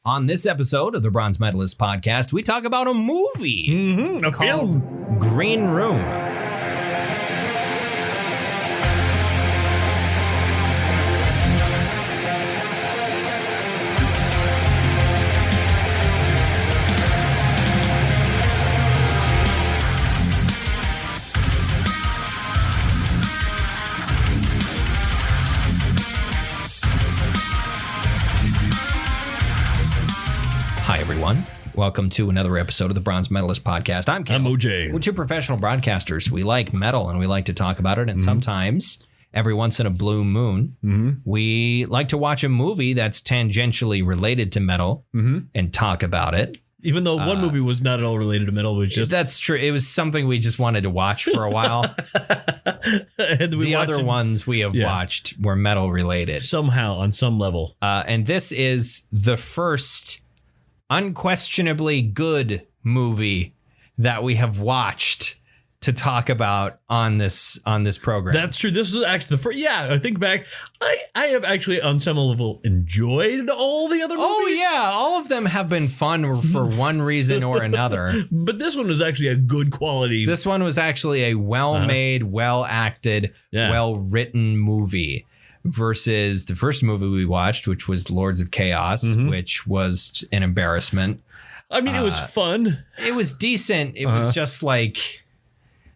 On this episode of the Bronze Metalist podcast, we talk about a movie a called film. Green Room. Hi, everyone. Welcome to another episode of the Bronze Metalist podcast. I'm Ken. I'm OJ. We're two professional broadcasters. We like metal and we like to talk about it. And sometimes, every once in a blue moon, we like to watch a movie that's tangentially related to metal and talk about it. Even though one movie was not at all related to metal, it was just That's true. It was something we just wanted to watch for a while. and we The watched other it ones we have watched were metal related. somehow on some level. And this is the first unquestionably good movie that we have watched to talk about on this program. That's true. This is actually the first. Yeah, I think back. I have actually on some level enjoyed all the other movies. Oh yeah, all of them have been fun for one reason or another. But this one was actually a good quality. This one was actually a well-made, well-acted, well-written movie versus the first movie we watched, which was Lords of Chaos, which was an embarrassment. I mean, it was fun. It was decent. It was just like...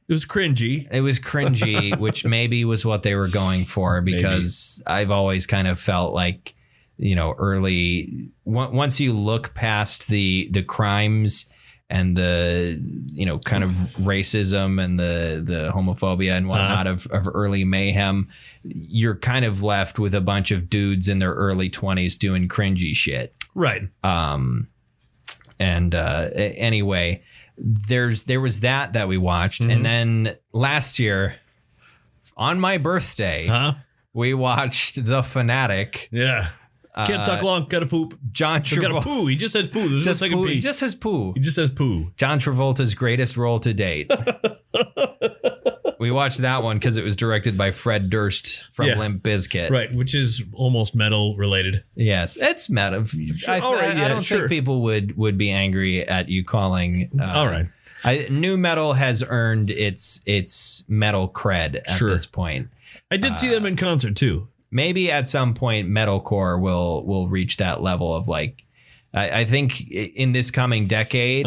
It was cringy. It was cringy, which maybe was what they were going for, because I've always kind of felt like, you know, once you look past the crimes and the, you know, kind of racism and the homophobia and whatnot of early Mayhem, you're kind of left with a bunch of dudes in their early 20s doing cringy shit. Right. Anyway, there was that we watched, and then last year on my birthday, we watched The Fanatic. Yeah. Can't talk long. Gotta poop. John Travolta. Gotta poo. He just says poo. There's no second poo. P. He just says poo. He just says poo. John Travolta's greatest role to date. We watched that one because it was directed by Fred Durst from Limp Bizkit. Right, which is almost metal related. Yes, it's metal. I don't think people would be angry at you calling. All right. New metal has earned its metal cred at this point. I did see them in concert too. Maybe at some point metalcore will reach that level of like, I think in this coming decade,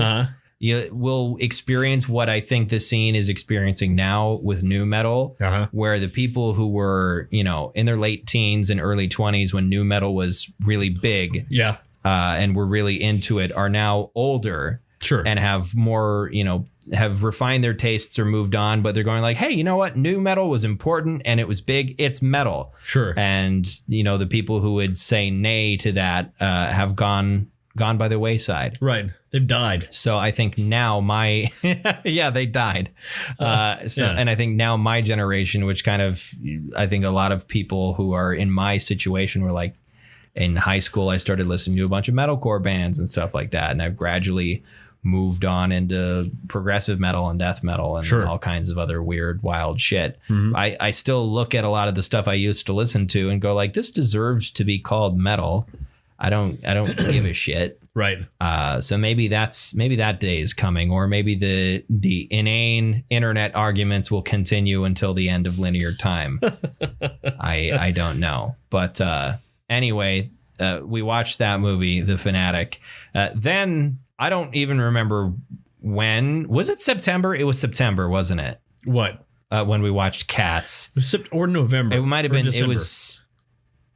you will experience what I think the scene is experiencing now with new metal, where the people who were, you know, in their late teens and early 20s when new metal was really big, and were really into it, are now older. Sure. And have more, you know, have refined their tastes or moved on, but they're going like, hey, you know what? New metal was important and it was big. It's metal. Sure. And, you know, the people who would say nay to that have gone by the wayside. Right. They've died. So I think now they died. And I think now my generation, which kind of, I think a lot of people who are in my situation were like, in high school, I started listening to a bunch of metalcore bands and stuff like that. And I've gradually moved on into progressive metal and death metal and all kinds of other weird, wild shit. I still look at a lot of the stuff I used to listen to and go like, this deserves to be called metal. I don't give a shit. Right. So maybe that day is coming, or maybe the inane internet arguments will continue until the end of linear time. I don't know. But anyway, we watched that movie, The Fanatic. Then I don't even remember when. Was it September? It was September, wasn't it? What? When we watched Cats. Or November. It might have been. December.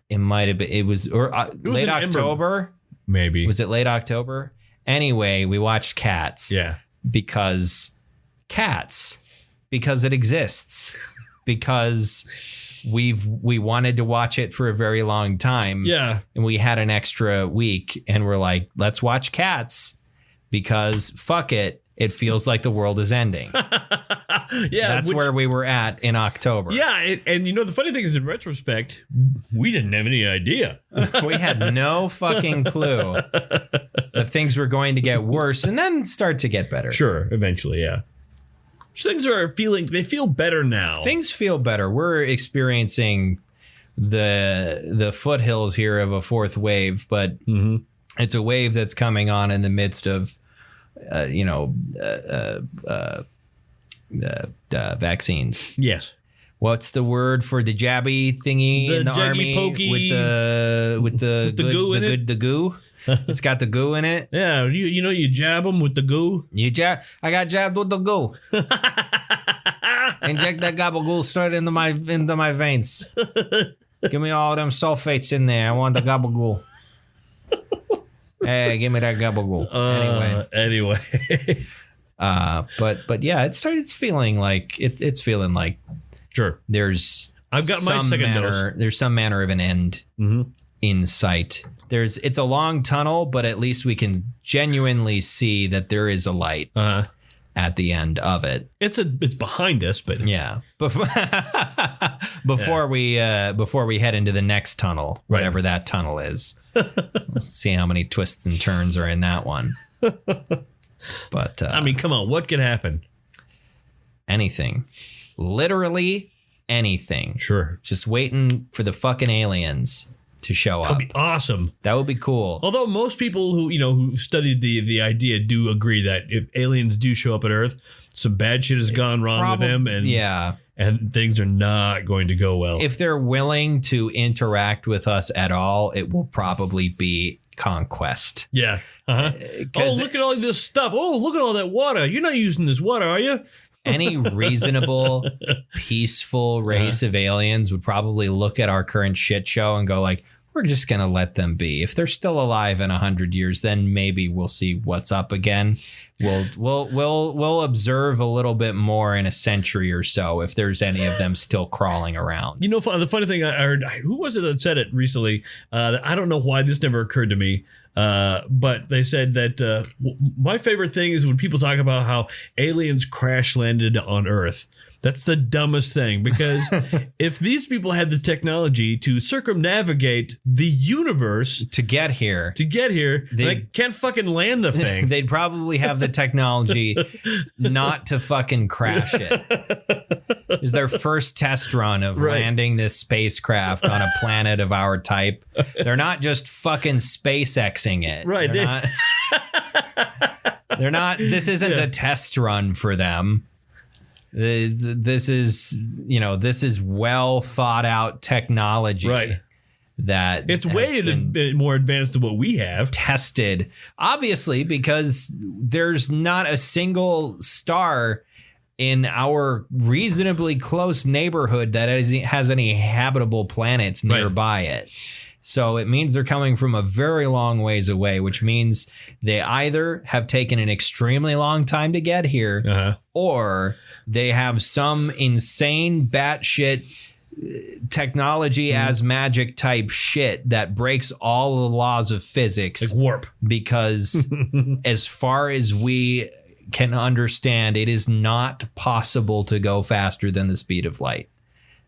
It might have been. It was late October. Maybe. Was it late October? Anyway, we watched Cats. Yeah. Because it exists. Because we wanted to watch it for a very long time. Yeah. And we had an extra week and we're like, let's watch Cats because fuck it. It feels like the world is ending. That's where we were at in October. Yeah. And you know, the funny thing is, in retrospect, we didn't have any idea. We had no fucking clue that things were going to get worse and then start to get better. Sure. Eventually. Yeah. Things they feel better now. Things feel better. We're experiencing the foothills here of a fourth wave, but It's a wave that's coming on in the midst of, vaccines. Yes. What's the word for the jabby thingy in the army pokey, with the goo in it? The goo? It's got the goo in it. Yeah, you jab them with the goo. I got jabbed with the goo. Inject that gabagool straight into my veins. Give me all them sulfates in there. I want the gabagool. Hey, give me that gabagool. Anyway. But yeah, it's feeling like it's feeling like sure. I've got my second dose. There's some manner of an end in sight. It's a long tunnel, but at least we can genuinely see that there is a light at the end of it. It's behind us, but yeah. Before we head into the next tunnel, whatever that tunnel is. Let's see how many twists and turns are in that one. But I mean, come on, what could happen? Anything. Literally anything. Sure. Just waiting for the fucking aliens to show up. That'd be awesome. That would be cool. Although most people who studied the idea do agree that if aliens do show up at Earth, some bad shit has gone wrong with them, and things are not going to go well. If they're willing to interact with us at all, it will probably be conquest. Yeah. Oh, look at all this stuff. Oh, look at all that water. You're not using this water, are you? Any reasonable, peaceful race of aliens would probably look at our current shit show and go like, we're just going to let them be. If they're still alive in 100 years, then maybe we'll see what's up again. We'll observe a little bit more in a century or so if there's any of them still crawling around. You know, the funny thing I heard, who was it that said it recently? I don't know why this never occurred to me. But they said that my favorite thing is when people talk about how aliens crash landed on Earth. That's the dumbest thing, because if these people had the technology to circumnavigate the universe to get here, they can't fucking land the thing. They'd probably have the technology not to fucking crash it. It's their first test run of landing this spacecraft on a planet of our type. They're not just fucking SpaceXing it. Right. They're not. This isn't a test run for them. This is well thought out technology. Right. That it's way more advanced than what we have. Tested, obviously, because there's not a single star in our reasonably close neighborhood that has any habitable planets nearby it. So it means they're coming from a very long ways away, which means they either have taken an extremely long time to get here, or they have some insane batshit technology as magic type shit that breaks all the laws of physics. Like warp. Because as far as we can understand, it is not possible to go faster than the speed of light.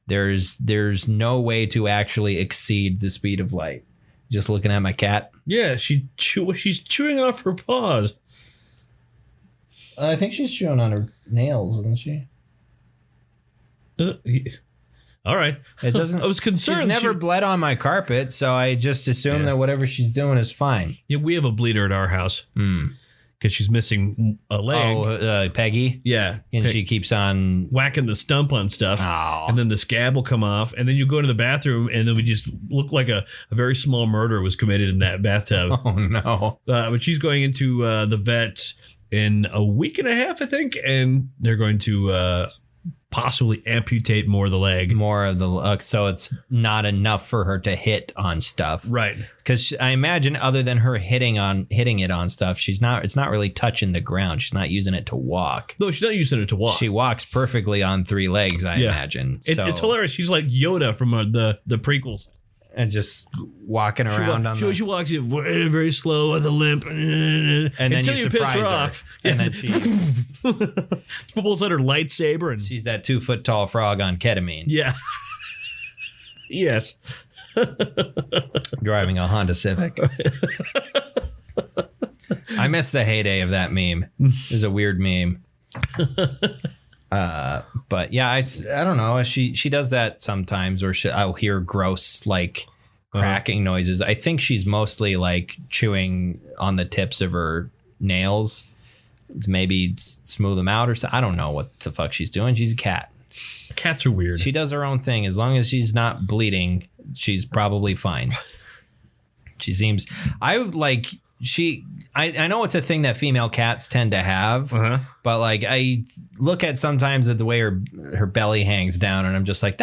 There's no way to actually exceed the speed of light. Just looking at my cat. Yeah, she's chewing off her paws. I think she's chewing on her nails, isn't she? All right. It doesn't. I was concerned. She's never bled on my carpet, so I just assume that whatever she's doing is fine. Yeah, we have a bleeder at our house because she's missing a leg. Oh, Peggy. Yeah, and she keeps on whacking the stump on stuff, and then the scab will come off, and then you go into the bathroom, and then we just look like a very small murder was committed in that bathtub. Oh no! But she's going into the vet in a week and a half, I think, and they're going to possibly amputate more of the leg. So it's not enough for her to hit on stuff. Right. Because I imagine other than her hitting it on stuff, it's not really touching the ground. She's not using it to walk. No, she's not using it to walk. She walks perfectly on three legs, I imagine. It's hilarious. She's like Yoda from the prequels. And just walking around she walks very, very slow with a limp, and until you piss her off, and then she pulls out her lightsaber, and she's that 2 foot tall frog on ketamine. Yeah. Yes. Driving a Honda Civic. I miss the heyday of that meme. It was a weird meme. But yeah, I don't know. She does that sometimes, or I'll hear gross cracking noises. I think she's mostly like chewing on the tips of her nails to maybe smooth them out or so. I don't know what the fuck she's doing. She's a cat. Cats are weird. She does her own thing. As long as she's not bleeding, she's probably fine. She seems... I know it's a thing that female cats tend to have, but like I look at sometimes at the way her belly hangs down, and I'm just like,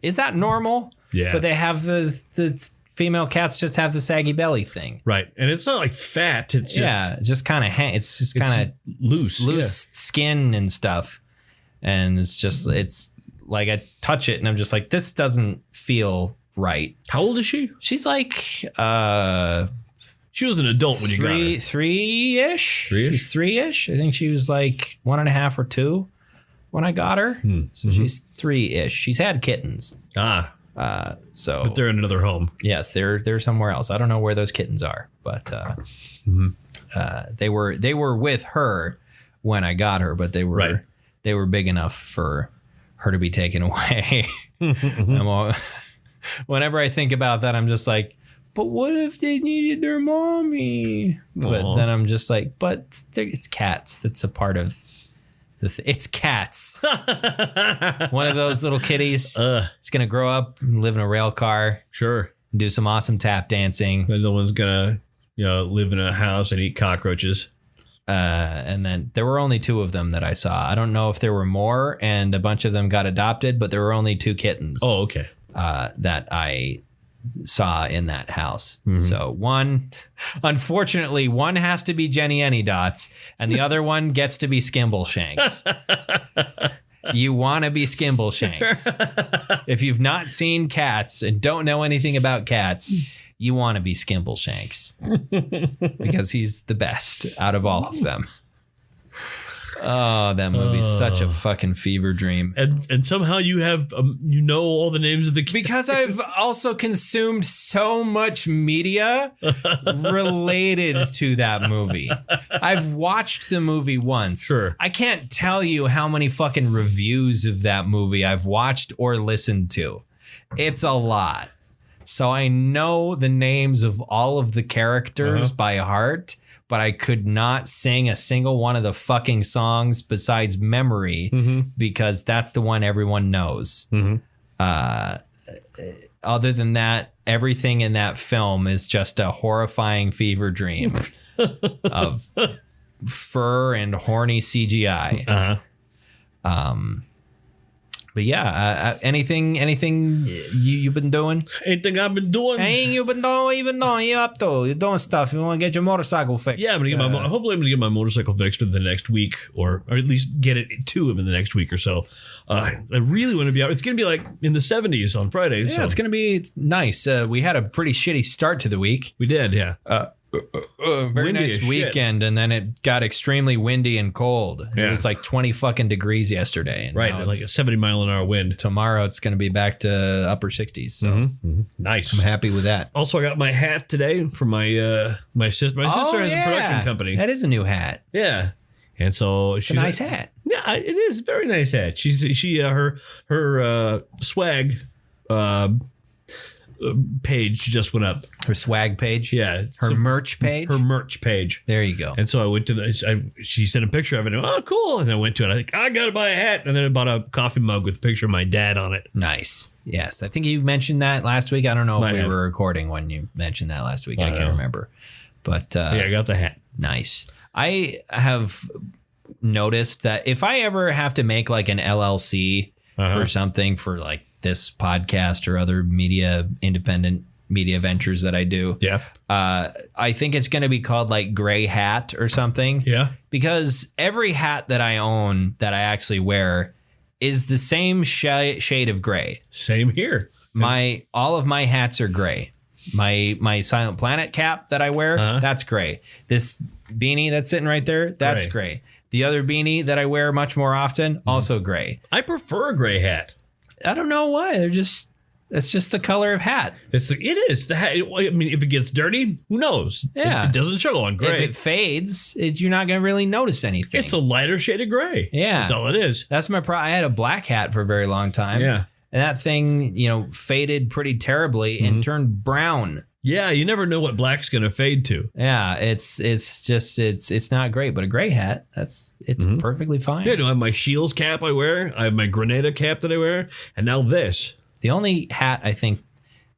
is that normal? Yeah. But they have the female cats just have the saggy belly thing. Right. And it's not like fat. It's just kind of it's just kind of loose skin and stuff. And it's like I touch it and I'm just like, this doesn't feel right. How old is she? She's like she was an adult when you got her. Three-ish. She's three-ish. I think she was like 1.5 or 2 when I got her. So she's three-ish. She's had kittens. But they're in another home. Yes, they're somewhere else. I don't know where those kittens are, but they were with her when I got her, but they were big enough for her to be taken away. Whenever I think about that, I'm just like, but what if they needed their mommy? But then I'm just like, but it's cats. That's a part of it's cats. One of those little kitties. It's going to grow up and live in a rail car. Sure. Do some awesome tap dancing. The other one's going to, live in a house and eat cockroaches. And then there were only 2 of them that I saw. I don't know if there were more and a bunch of them got adopted, but there were only 2 kittens. Oh, okay. That I saw in that house. So unfortunately, one has to be Jenny Anydots and the other one gets to be Skimbleshanks. You want to be Skimbleshanks. If you've not seen cats and don't know anything about cats, you want to be Skimbleshanks because he's the best out of all of them. Oh, that movie's such a fucking fever dream. And somehow you have, all the names of the characters. Because I've also consumed so much media related to that movie. I've watched the movie once. Sure. I can't tell you how many fucking reviews of that movie I've watched or listened to. It's a lot. So I know the names of all of the characters by heart. But I could not sing a single one of the fucking songs besides Memory because that's the one everyone knows. Other than that, everything in that film is just a horrifying fever dream of fur and horny CGI. But yeah, anything you've been doing? Anything I've been doing? Anything you've been doing? You're up to. You're doing stuff. You want to get your motorcycle fixed. Yeah, hopefully I'm going to get my motorcycle fixed in the next week or at least get it to him in the next week or so. I really want to be out. It's going to be like in the 70s on Friday. Yeah, it's going to be nice. We had a pretty shitty start to the week. We did, yeah. Very Windy nice as weekend, and then it got extremely windy and cold. Yeah. It was like 20 fucking degrees yesterday. And right, like a 70-mile-an-hour wind. Tomorrow it's going to be back to upper 60s. So nice. I'm happy with that. Also, I got my hat today from my my sister. My sister has a production company. That is a new hat. Yeah, and so it's a nice hat. Yeah, it is a very nice hat. Her swag. Page just went up. Her swag page? Yeah. Her merch page? Her merch page. There you go. And so I went to she sent a picture of it. And, oh, cool. And I went to it. I think, I got to buy a hat. And then I bought a coffee mug with a picture of my dad on it. Nice. Yes. I think you mentioned that last week. I don't know if we were recording when you mentioned that last week. I can't remember. But yeah, I got the hat. Nice. I have noticed that if I ever have to make like an LLC for something for like this podcast or other independent media ventures that I do. Yeah. I think it's going to be called like Gray Hat or something. Yeah. Because every hat that I own that I actually wear is the same shade of gray. Same here. All of my hats are gray. My Silent Planet cap that I wear, that's gray. This beanie that's sitting right there, that's gray. The other beanie that I wear much more often, also gray. I prefer a gray hat. I don't know why. It's just the color of hat. It is the hat. I mean, if it gets dirty, who knows? Yeah. It doesn't show on gray. If it fades, you're not going to really notice anything. It's a lighter shade of gray. Yeah. That's all it is. That's my problem. I had a black hat for a very long time. Yeah. and that thing, faded pretty terribly and turned brown. Yeah, you never know what black's going to fade to. Yeah, it's not great, but a gray hat, it's perfectly fine. Yeah, I have my Shields cap I wear. I have my Grenada cap that I wear, and now this. The only hat I think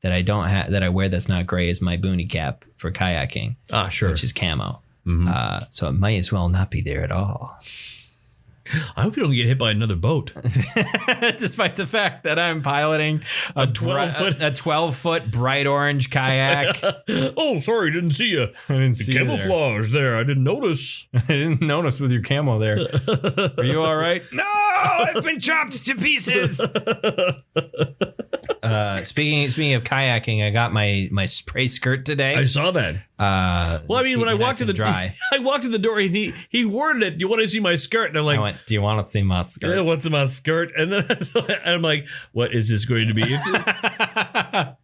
that I don't have that I wear that's not gray is my boonie cap for kayaking. Ah, sure. Which is camo. So it might as well not be there at all. I hope you don't get hit by another boat. Despite the fact that I'm piloting a 12-foot bright orange kayak. Oh, sorry, didn't see you. I didn't see camouflage there. I didn't notice. I didn't notice with your camo there. Are you all right? No, I've been chopped to pieces. Speaking of kayaking, I got my spray skirt today. I saw that. Well, I mean, when I walked in I walked in the door and he worded it. Do you want to see my skirt? And I'm like, do you want to see my skirt? Yeah, what's my skirt? And then I'm like, what is this going to be?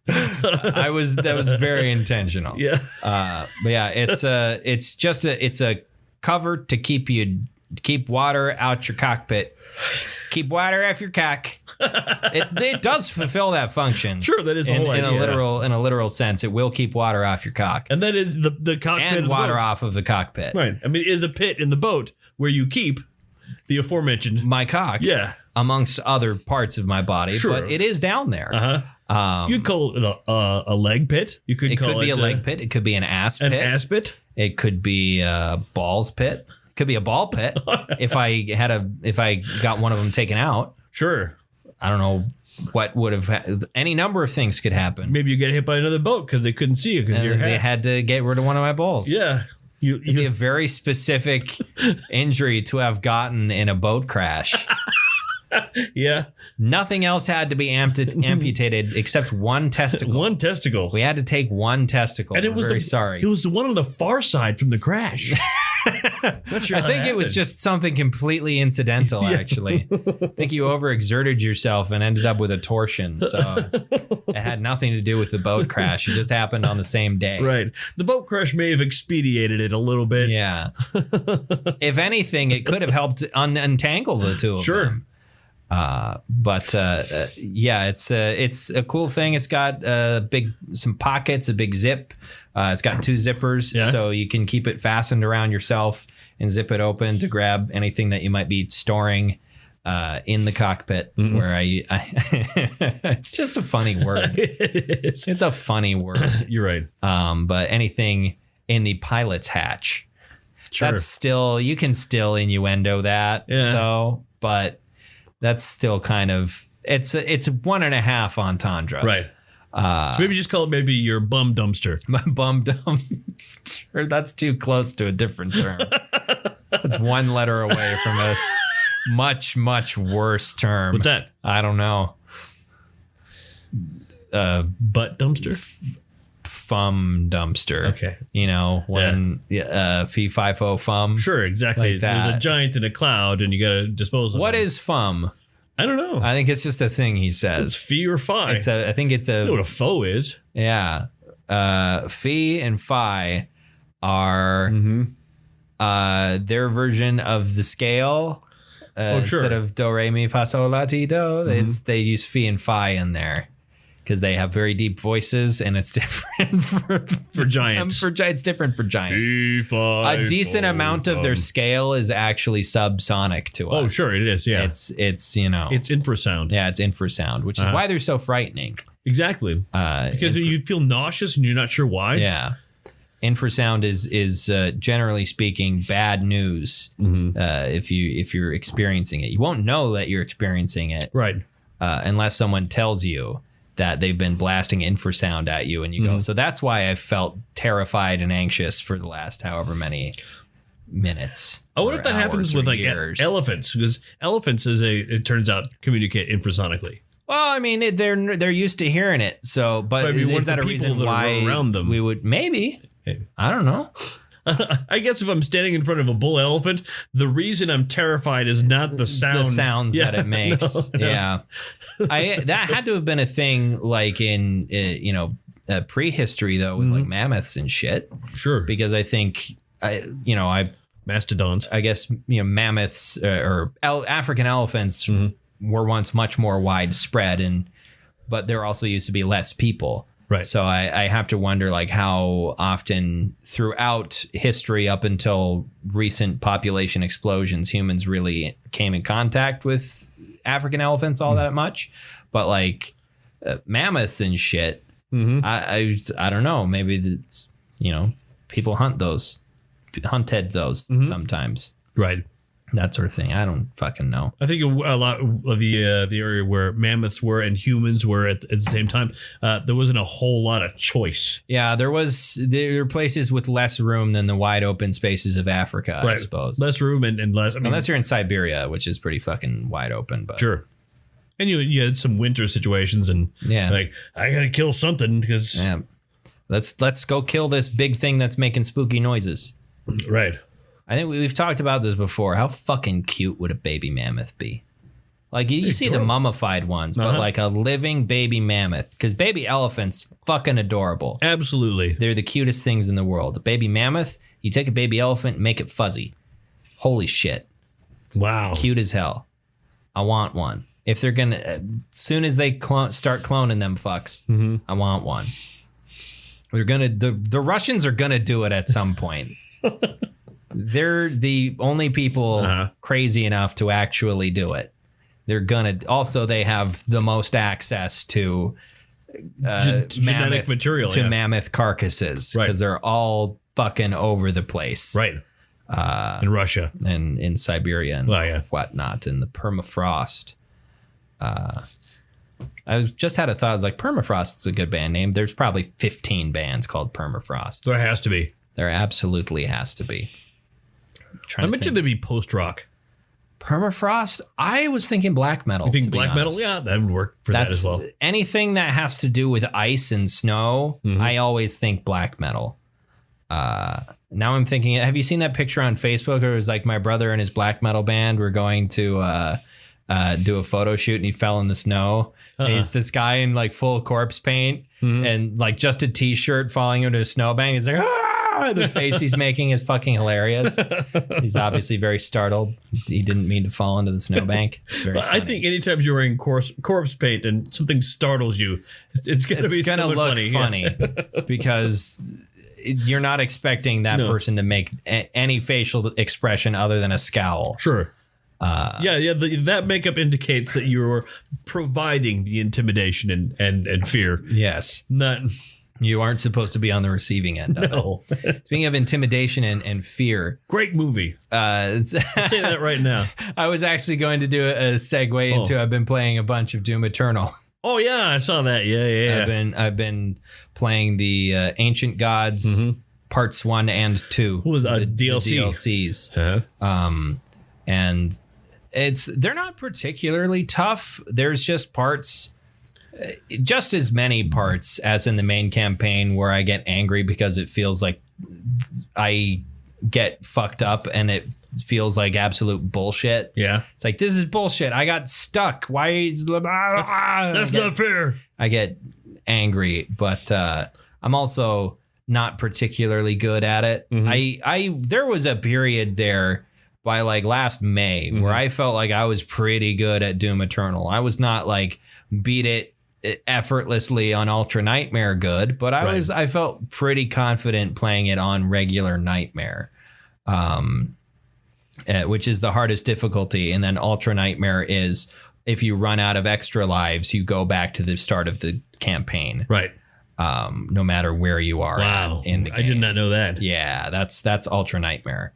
That was very intentional. Yeah. But yeah, it's a cover to keep water out your cockpit. Keep water off your cock. It does fulfill that function. Sure, that is the whole idea. In a literal sense, it will keep water off your cock. And that is the cockpit and water off of the cockpit. Right. I mean, it is a pit in the boat where you keep the aforementioned my cock. Yeah. Amongst other parts of my body, sure. But it is down there. You'd call it a leg pit. It could be a leg pit. It could be an ass pit. An ass pit. It could be a balls pit. It could be a ball pit. if I got one of them taken out. Sure. I don't know what would have any number of things could happen. Maybe you get hit by another boat because they couldn't see you because they had to get rid of one of my balls. Yeah. It'd be a very specific injury to have gotten in a boat crash. Yeah. Nothing else had to be amputated except one testicle. One testicle. We had to take one testicle. And it was sorry. It was the one on the far side from the crash. Not sure I think it was just something completely incidental, actually. I think you overexerted yourself and ended up with a torsion. So it had nothing to do with the boat crash. It just happened on the same day. Right. The boat crash may have expedited it a little bit. Yeah. If anything, it could have helped untangle the two of them. But yeah, it's a cool thing. It's got some pockets, a big zip. It's got 2 zippers, so you can keep it fastened around yourself and zip it open to grab anything that you might be storing in the cockpit. Where I it's just a funny word. It is. It's a funny word. You're right. But anything in the pilot's hatch, sure. That's still, you can still innuendo that, though, but that's still kind of, it's 1.5 entendre. Right. So maybe just call it your bum dumpster. My bum dumpster. That's too close to a different term. That's one letter away from a much, much worse term. What's that? I don't know. Butt dumpster? Fum dumpster. Okay. Fee, fi, fo, fum. Sure, exactly. Like There's a giant in a cloud and you got to dispose of What them. is fum? I don't know. I think it's just a thing he says. It's fee or fi. I think it's a... You know what a foe is. Yeah. Fee and fi are their version of the scale. Sure. Instead of do, re, mi, fa, sol, la, ti, do, they use fee and fi in there. Because they have very deep voices, and it's different for giants. It's different for giants. Fee, fi, a decent fo, amount of their scale is actually subsonic to us. Oh, sure, it is. Yeah, it's it's infrasound. Yeah, it's infrasound, which is why they're so frightening. Exactly. Because you feel nauseous and you're not sure why. Yeah. Infrasound is generally speaking bad news if you're experiencing it. You won't know that you're experiencing it, right? Unless someone tells you that they've been blasting infrasound at you, and you go. So that's why I've felt terrified and anxious for the last however many minutes. I wonder if that happens with elephants, because elephants, it turns out, communicate infrasonically. Well, I mean, they're used to hearing it. So, but is that a reason why around them? We would maybe? I don't know. I guess if I'm standing in front of a bull elephant, the reason I'm terrified is not the sounds that it makes. No. Yeah, that had to have been a thing like in prehistory though, with like mammoths and shit. Sure, because I think mastodons. I guess mammoths or African elephants were once much more widespread, but there also used to be less people. Right. So I have to wonder like how often throughout history up until recent population explosions, humans really came in contact with African elephants all that much. But like mammoths and shit, I don't know. Maybe it's, people hunted those sometimes. Right. That sort of thing. I don't fucking know. I think a lot of the area where mammoths were and humans were at the same time, there wasn't a whole lot of choice. Yeah, there were places with less room than the wide open spaces of Africa, I suppose. Less room and less. Unless you're in Siberia, which is pretty fucking wide open. But sure. And you had some winter situations and like, I got to kill something because. Yeah. Let's go kill this big thing that's making spooky noises. Right. I think we've talked about this before. How fucking cute would a baby mammoth be? Like you see the mummified ones, but like a living baby mammoth, because baby elephants fucking adorable. Absolutely. They're the cutest things in the world. A baby mammoth, you take a baby elephant and make it fuzzy. Holy shit. Wow. Cute as hell. I want one. If they're going to, as soon as they start cloning them fucks, I want one. They're going to, the Russians are going to do it at some point. They're the only people crazy enough to actually do it. They're gonna. Also, they have the most access to genetic material, mammoth carcasses, because they're all fucking over the place. Right. In Russia and in Siberia and whatnot, in the permafrost. I just had a thought. I was like, permafrost is a good band name. There's probably 15 bands called Permafrost. There has to be. There absolutely has to be. I mentioned there'd be post rock. Permafrost? I was thinking black metal. You think black metal? Yeah, that would work for that as well. Anything that has to do with ice and snow, I always think black metal. Now I'm thinking, have you seen that picture on Facebook? It was like my brother and his black metal band were going to do a photo shoot and he fell in the snow. He's this guy in like full corpse paint and like just a t-shirt falling into a snowbank. He's like, ah! The face he's making is fucking hilarious. He's obviously very startled. He didn't mean to fall into the snowbank. It's very funny. I think anytime you're wearing corpse paint and something startles you, it's going to be look funny because you're not expecting that person to make any facial expression other than a scowl. Sure. That makeup indicates that you're providing the intimidation and fear. Yes. You aren't supposed to be on the receiving end of it. Speaking of intimidation and fear. Great movie. I'll say that right now. I was actually going to do a segue into I've been playing a bunch of Doom Eternal. Oh, yeah, I saw that. Yeah. I've been playing the Ancient Gods parts 1 and 2. With the DLCs. And they're not particularly tough. There's just parts... just as many parts as in the main campaign where I get angry because it feels like I get fucked up and it feels like absolute bullshit. Yeah. It's like, this is bullshit. I got stuck. Why is that's not fair. I get angry, but I'm also not particularly good at it. There was a period there by like last May where I felt like I was pretty good at Doom Eternal. I was not like beat it effortlessly on Ultra Nightmare good, but I felt pretty confident playing it on regular Nightmare, which is the hardest difficulty. And then Ultra Nightmare is if you run out of extra lives, you go back to the start of the campaign. Right. No matter where you are. Wow. In the game. I did not know that. Yeah, that's Ultra Nightmare.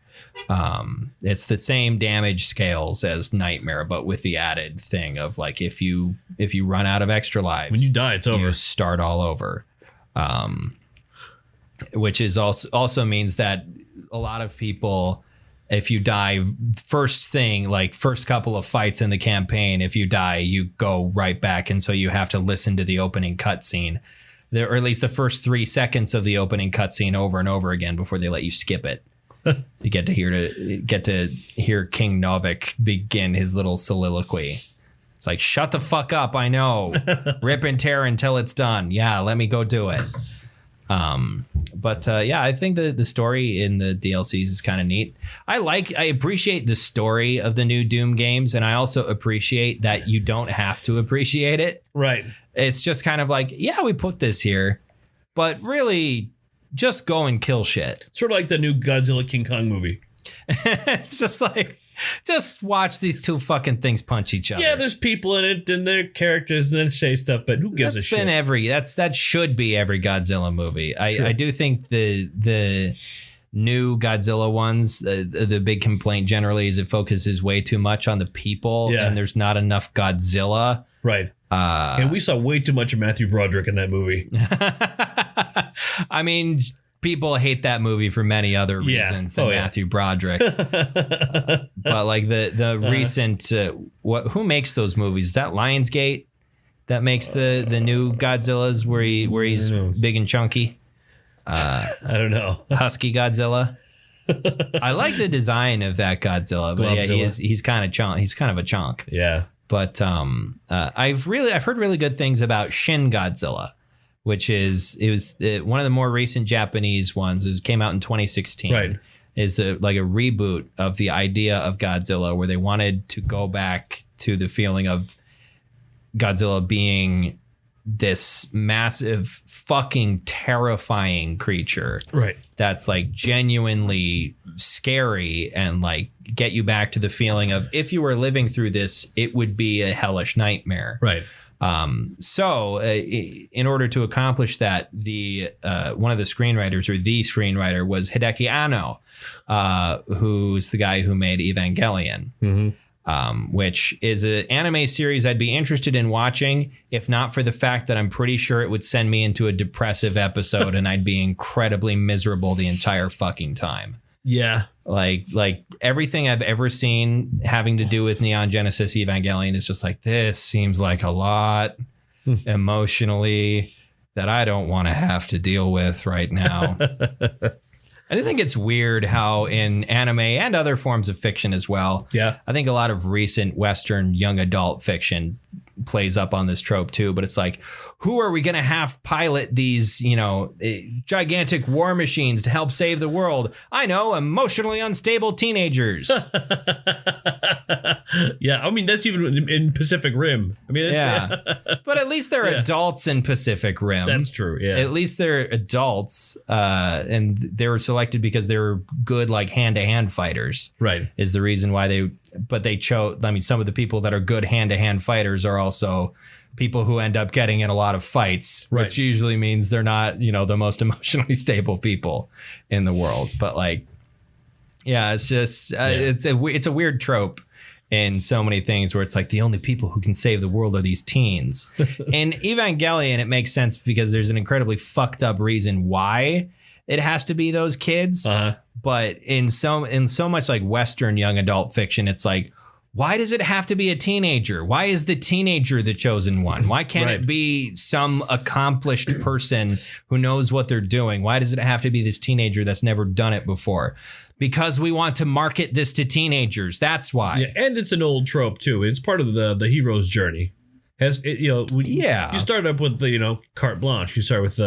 It's the same damage scales as Nightmare, but with the added thing of like if you run out of extra lives, when you die, it's over. You start all over. Which is also means that a lot of people, if you die first couple of fights in the campaign, if you die, you go right back, and so you have to listen to the opening cutscene, or at least the first 3 seconds of the opening cutscene over and over again before they let you skip it. You get to hear King Novik begin his little soliloquy. It's like, shut the fuck up, I know. Rip and tear until it's done. Yeah, let me go do it. Yeah, I think the story in the DLCs is kind of neat. I appreciate the story of the new Doom games, and I also appreciate that you don't have to appreciate it. Right. It's just kind of like, yeah, we put this here, but really just go and kill shit. Sort of like the new Godzilla King Kong movie. It's just like, just watch these two fucking things punch each other. Yeah, there's people in it and their characters and then say stuff, but who gives a shit? That should be every Godzilla movie. I do think the new Godzilla ones, the big complaint generally is it focuses way too much on the people, and there's not enough Godzilla. Right. And we saw way too much of Matthew Broderick in that movie. I mean, people hate that movie for many other reasons than Matthew Broderick. But like the recent, who makes those movies? Is that Lionsgate that makes the new Godzillas where he's big and chunky? I don't know. Husky Godzilla. I like the design of that Godzilla, but he's kind of chunk. He's kind of a chunk. Yeah. But I've heard really good things about Shin Godzilla, which was one of the more recent Japanese ones. It came out in 2016. Right. Is like a reboot of the idea of Godzilla, where they wanted to go back to the feeling of Godzilla being this massive, fucking terrifying creature. Right. That's like genuinely scary and like get you back to the feeling of if you were living through this, it would be a hellish nightmare. Right. So in order to accomplish that, the one of the screenwriters, or the screenwriter, was Hideki Anno, who's the guy who made Evangelion. Mm-hmm. Which is an anime series I'd be interested in watching, if not for the fact that I'm pretty sure it would send me into a depressive episode and I'd be incredibly miserable the entire fucking time. Yeah. Like everything I've ever seen having to do with Neon Genesis Evangelion is just like, this seems like a lot emotionally that I don't want to have to deal with right now. I think it's weird how in anime and other forms of fiction as well. Yeah. I think a lot of recent Western young adult fiction plays up on this trope too, but it's like, who are we going to have pilot these, gigantic war machines to help save the world? I know, emotionally unstable teenagers. Yeah, I mean, that's even in Pacific Rim. I mean, but at least they're adults in Pacific Rim. That's true. Yeah. At least they're adults, and they were selected because they were good, like hand-to-hand fighters. Right. Is the reason why they chose. I mean, some of the people that are good hand-to-hand fighters are also people who end up getting in a lot of fights, which usually means they're not, the most emotionally stable people in the world. But like, yeah, it's just it's a weird trope in so many things where it's like the only people who can save the world are these teens. In Evangelion, it makes sense because there's an incredibly fucked up reason why it has to be those kids. Uh-huh. But in so much like Western young adult fiction, it's like, why does it have to be a teenager? Why is the teenager the chosen one? Why can't it be some accomplished person who knows what they're doing? Why does it have to be this teenager that's never done it before? Because we want to market this to teenagers. That's why. Yeah, and it's an old trope too. It's part of the hero's journey. You start up with the carte blanche. You start with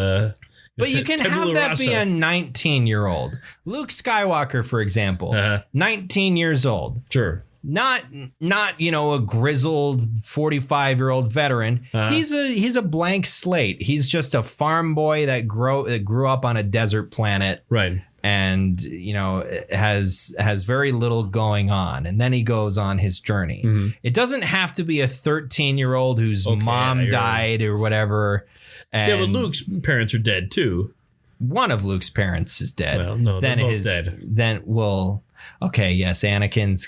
but you can have that be a 19-year-old. Luke Skywalker, for example, 19 years old. Sure. Not a grizzled 45-year-old veteran. He's a blank slate. He's just a farm boy that grew up on a desert planet. Right. And has very little going on, and then he goes on his journey. Mm-hmm. It doesn't have to be a 13-year-old whose mom died or whatever. And but Luke's parents are dead too. One of Luke's parents is dead. Well, no, they're both dead. Okay, yes, Anakin's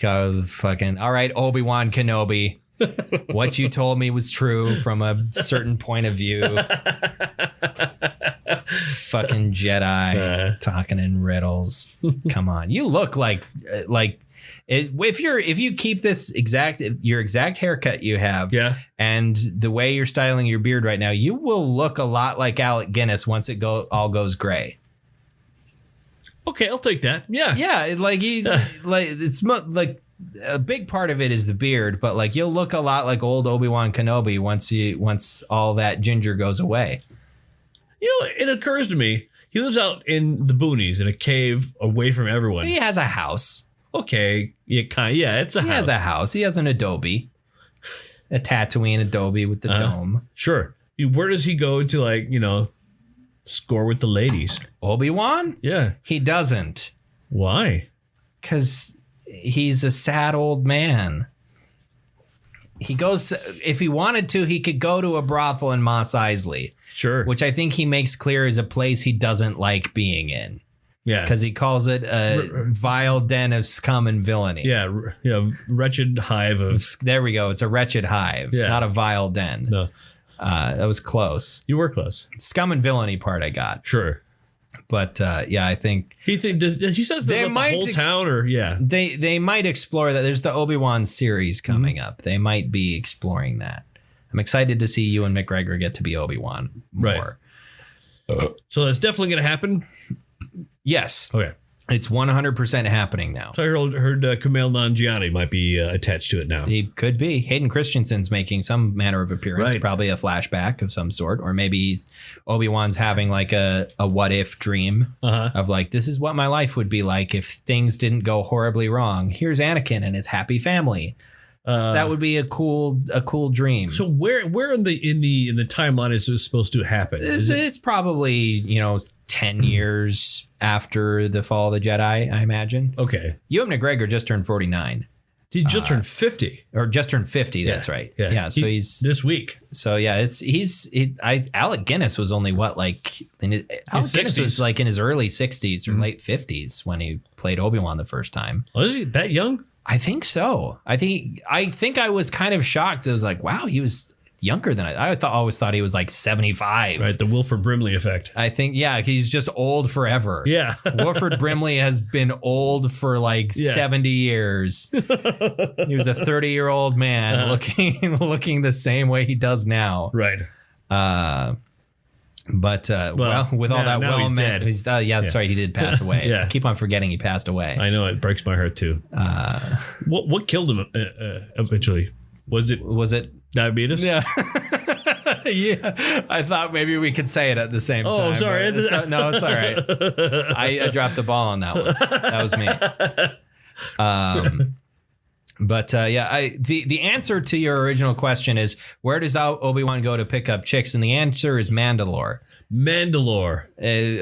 fucking all right. Obi-Wan Kenobi. What you told me was true from a certain point of view. Fucking Jedi talking in riddles. Come on, you look like if you keep this your exact haircut you have, and the way you're styling your beard right now, you will look a lot like Alec Guinness once it all goes gray. Okay, I'll take that. Yeah, it's like a big part of it is the beard, but like you'll look a lot like old Obi-Wan Kenobi once all that ginger goes away. It occurs to me, he lives out in the boonies in a cave away from everyone. He has a house. Okay. Yeah, it's a house. He has a house. He has an adobe. A Tatooine adobe with the dome. Sure. Where does he go to, score with the ladies? Obi-Wan? Yeah. He doesn't. Why? Because he's a sad old man. He goes, if he wanted to, he could go to a brothel in Mos Eisley. Sure. Which I think he makes clear is a place he doesn't like being in. Yeah. Because he calls it a vile den of scum and villainy. Yeah. Wretched hive of. There we go. It's a wretched hive, not a vile den. No. That was close. You were close. Scum and villainy part I got. Sure. But I think he says they about might the whole town, or they might explore that. There's the Obi-Wan series coming up. They might be exploring that. I'm excited to see Ewan McGregor get to be Obi-Wan more. Right. So that's definitely going to happen. Yes. Okay. It's 100% happening now. So I heard Kumail Nanjiani might be attached to it now. He could be. Hayden Christensen's making some manner of appearance, probably a flashback of some sort, or maybe Obi-Wan's having like a what if dream of like, this is what my life would be like if things didn't go horribly wrong. Here's Anakin and his happy family. That would be a cool dream. So where in the timeline is this supposed to happen? It's probably 10 years after the Fall of the Jedi, I imagine. Okay. Ewan McGregor just turned 49. He just turned 50. Or just turned 50, that's right. Yeah. So he's this week. So yeah, Alec Guinness was only what, like Alec Guinness was like in his early 60s or late 50s when he played Obi-Wan the first time. Oh, is he that young? I think so. I think I was kind of shocked. I was like, wow, he was younger than I always thought he was like 75. Right, the Wilford Brimley effect. I think, he's just old forever. Yeah. Wilford Brimley has been old for like 70 years. He was a 30-year-old man looking the same way he does now. Right. With all that he's dead. He's that's right. He did pass away. Yeah. I keep on forgetting he passed away. I know, it breaks my heart too. What killed him eventually? Was it diabetes? Yeah. Yeah. I thought maybe we could say it at the same time. Oh, sorry. No, it's all right. I dropped the ball on that one. That was me. The answer to your original question is, where does Obi-Wan go to pick up chicks? And the answer is Mandalore.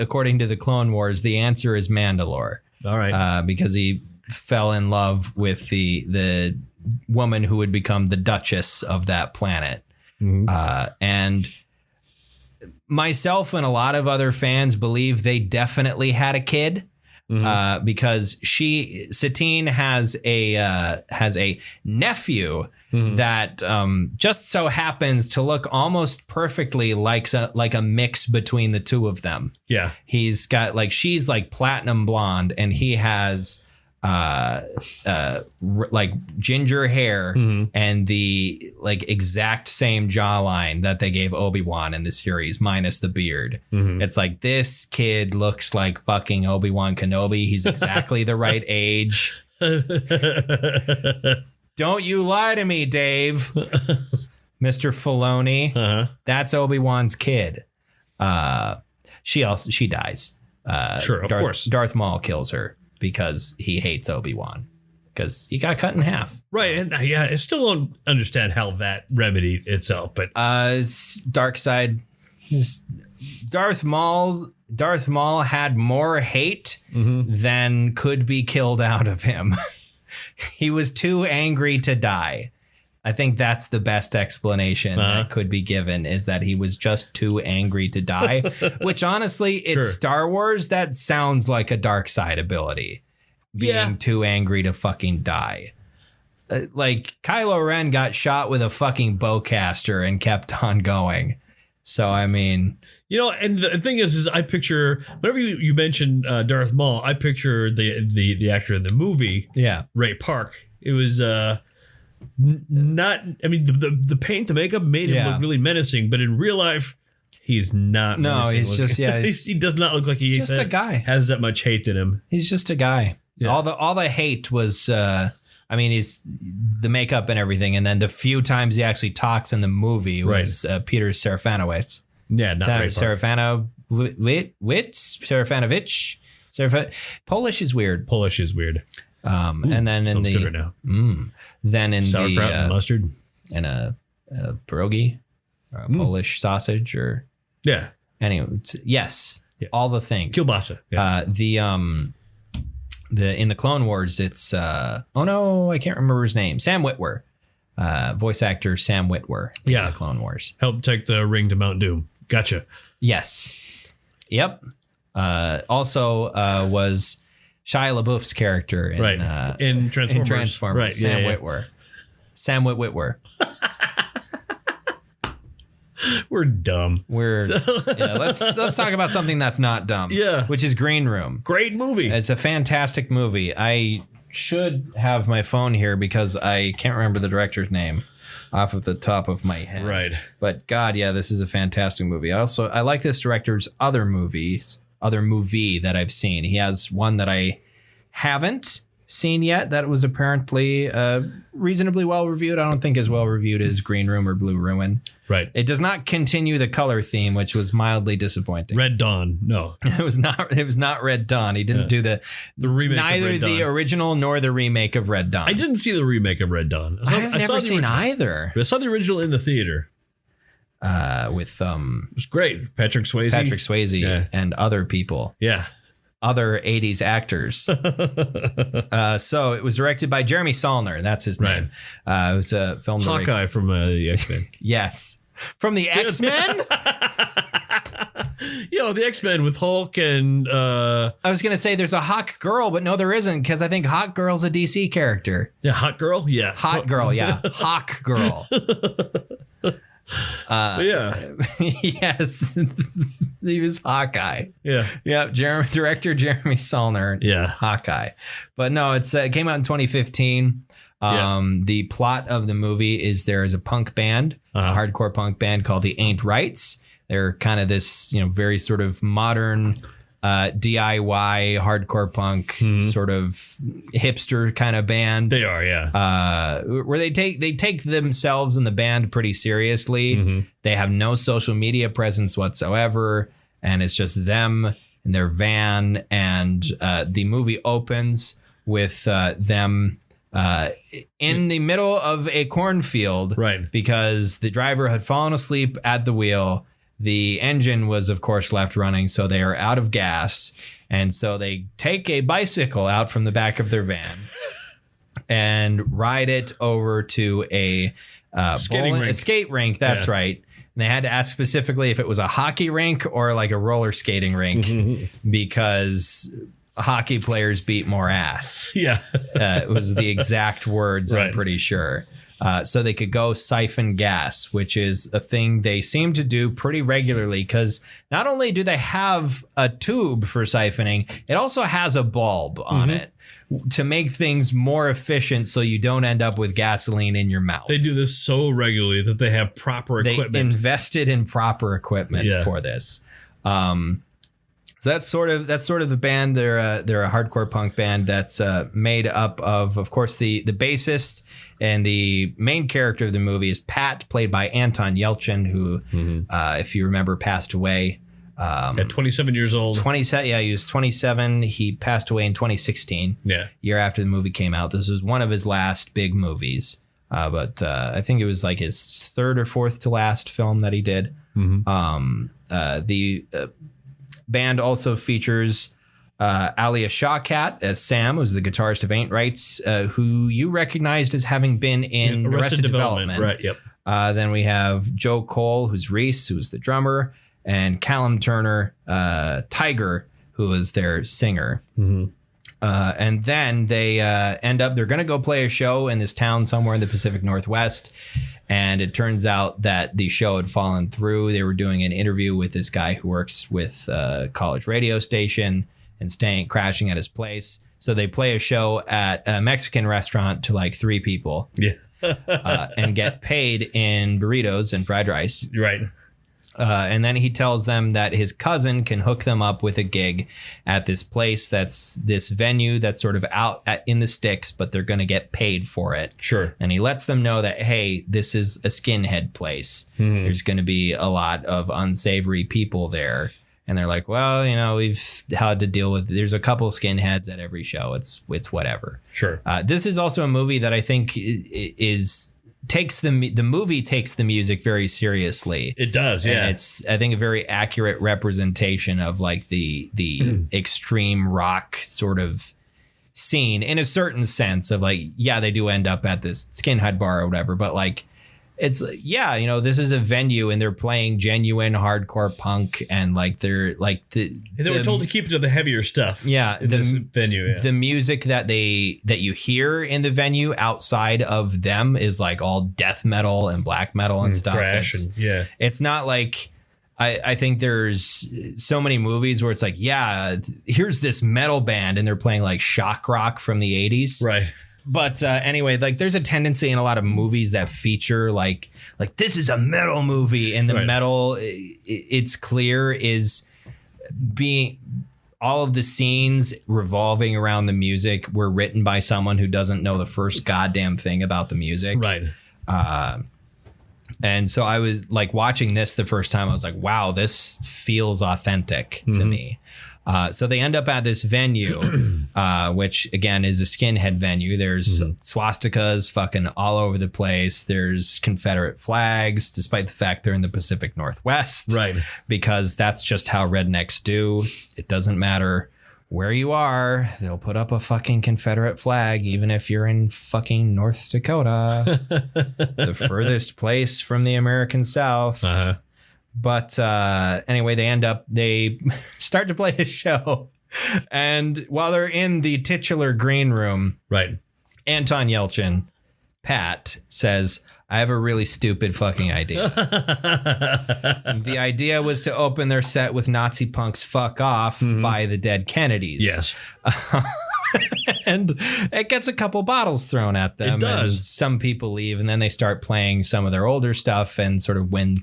According to the Clone Wars, the answer is Mandalore. All right. Because he fell in love with the woman who would become the Duchess of that planet. Mm-hmm. And myself and a lot of other fans believe they definitely had a kid. Mm-hmm. Because Satine has a nephew that just so happens to look almost perfectly like a mix between the two of them. Yeah, he's got she's like platinum blonde and he has like ginger hair and the exact same jawline that they gave Obi-Wan in the series minus the beard. It's like, this kid looks like fucking Obi-Wan Kenobi. He's exactly the right age. Don't you lie to me, Dave. Mr. Filoni. That's Obi-Wan's kid. She dies. Sure, of course. Darth Maul kills her because he hates Obi-Wan because he got cut in half. Right. And I still don't understand how that remedied itself, but dark side. Darth Maul had more hate than could be killed out of him. He was too angry to die. I think that's the best explanation that could be given, is that he was just too angry to die, which honestly, it's Star Wars. That sounds like a dark side ability, being too angry to fucking die. Like Kylo Ren got shot with a fucking bowcaster and kept on going. So, I mean, and the thing is I picture, whenever you mention Darth Maul, I picture the actor in the movie, Ray Park. It was not, I mean, the paint, the makeup made him look really menacing, but in real life, he's not. No, menacing. he's just he does not look like he's just a guy. Has that much hate in him. He's just a guy. Yeah. All the hate was, I mean, he's the makeup and everything, and then the few times he actually talks in the movie was Peter Serafinowicz. Yeah, not very far. Serafanovich. Polish is weird. Polish is weird. And then in the good right now. Then in Sauerkraut and mustard and a pierogi, or a Polish sausage, or yeah. Anyway, yes, all the things. Kielbasa. Yeah. The in the Clone Wars, it's I can't remember his name. Sam Witwer, voice actor Sam Witwer. In the Clone Wars helped take the ring to Mount Doom. Gotcha. Yes. Yep. Also was Shia LaBeouf's character in Transformers. Right. Sam Witwer. Sam Witwer. We're dumb. Let's talk about something that's not dumb. Yeah. Which is Green Room. Great movie. It's a fantastic movie. I should have my phone here because I can't remember the director's name off of the top of my head. Right. But God, yeah, this is a fantastic movie. I like this director's other movie that I've seen. He has one that I haven't seen yet that was apparently reasonably well reviewed. I don't think as well reviewed as Green Room or Blue Ruin. Right. It does not continue the color theme, which was mildly disappointing. Red Dawn. No. It was not Red Dawn. He didn't do the remake neither of Red the Dawn. Original nor the remake of Red Dawn. I didn't see the remake of Red Dawn. I've never seen either. I saw the original in the theater. With it was great. Patrick Swayze and other people. Yeah. Other 80s actors. So it was directed by Jeremy Saulnier. That's his name. It was a film. Hawkeye from the X-Men. Yes. From the X-Men? The X-Men with Hulk and... I was going to say there's a Hawk Girl, but no, there isn't, because I think Hawk Girl's a DC character. Yeah, Hot Girl? Yeah. Hot Girl, yeah. Hawk Girl. Yeah. Yes. He was Hawkeye. Yeah. Yeah. Director Jeremy Saulnier. Yeah. Hawkeye. But no, it came out in 2015. The plot of the movie is there is a punk band, a hardcore punk band called the Ain't Rights. They're kind of this, very sort of modern DIY hardcore punk sort of hipster kind of band. They are, yeah. Where they take themselves and the band pretty seriously. Mm-hmm. They have no social media presence whatsoever, and it's just them and their van. And the movie opens with them in the middle of a cornfield, right? Because the driver had fallen asleep at the wheel. The engine was, of course, left running, so they are out of gas. And so they take a bicycle out from the back of their van and ride it over to a skate rink. That's right. And they had to ask specifically if it was a hockey rink or like a roller skating rink because hockey players beat more ass. Yeah. It was the exact words, right. I'm pretty sure. So they could go siphon gas, which is a thing they seem to do pretty regularly because not only do they have a tube for siphoning, it also has a bulb on it to make things more efficient so you don't end up with gasoline in your mouth. They do this so regularly that they have proper equipment. They invested in proper equipment for this. So that's sort of the band. They're a hardcore punk band that's made up of course, the bassist and the main character of the movie is Pat, played by Anton Yelchin, who, if you remember, passed away at 27 years old. 27, yeah, he was 27. He passed away in 2016. Yeah, year after the movie came out. This was one of his last big movies, but I think it was like his third or fourth to last film that he did. The band also features Alia Shawkat as Sam, who's the guitarist of Ain't Rights, who you recognized as having been in Arrested Development. Right, yep. Then we have Joe Cole, who's Reese, who's the drummer, and Callum Turner, Tiger, who is their singer. And then they they're going to go play a show in this town somewhere in the Pacific Northwest. And it turns out that the show had fallen through. They were doing an interview with this guy who works with a college radio station and crashing at his place. So they play a show at a Mexican restaurant to like 3 people. Yeah. And get paid in burritos and fried rice. Right. And then he tells them that his cousin can hook them up with a gig at this place that's this venue that's sort of in the sticks, but they're going to get paid for it. Sure. And he lets them know that, hey, this is a skinhead place. There's going to be a lot of unsavory people there. And they're like, well, we've had to deal with, there's a couple of skinheads at every show. It's whatever. Sure. This is also a movie that I think takes the movie takes the music very seriously. It does, yeah. And it's, I think, a very accurate representation of like the extreme rock sort of scene in a certain sense of like, yeah, they do end up at this skinhead bar or whatever, but like it's, yeah, this is a venue and they're playing genuine hardcore punk and like they're like and they were told to keep it to the heavier stuff. Yeah, in this venue. Yeah. The music that you hear in the venue outside of them is like all death metal and black metal and stuff. Thrash it's not like I think there's so many movies where it's like, yeah, here's this metal band and they're playing like shock rock from the 80s. Right. But anyway, like there's a tendency in a lot of movies that feature like this is a metal movie, and the metal, it's clear, is being all of the scenes revolving around the music were written by someone who doesn't know the first goddamn thing about the music. Right. And so I was like watching this the first time. I was like, wow, this feels authentic to me. So they end up at this venue, which, again, is a skinhead venue. There's swastikas fucking all over the place. There's Confederate flags, despite the fact they're in the Pacific Northwest. Right. Because that's just how rednecks do. It doesn't matter where you are. They'll put up a fucking Confederate flag, even if you're in fucking North Dakota, the furthest place from the American South. But anyway, they start to play a show. And while they're in the titular green room, right, Anton Yelchin, Pat, says, I have a really stupid fucking idea. The idea was to open their set with Nazi Punk's Fuck Off by the Dead Kennedys. Yes. And it gets a couple bottles thrown at them. It does. And some people leave, and then they start playing some of their older stuff and sort of win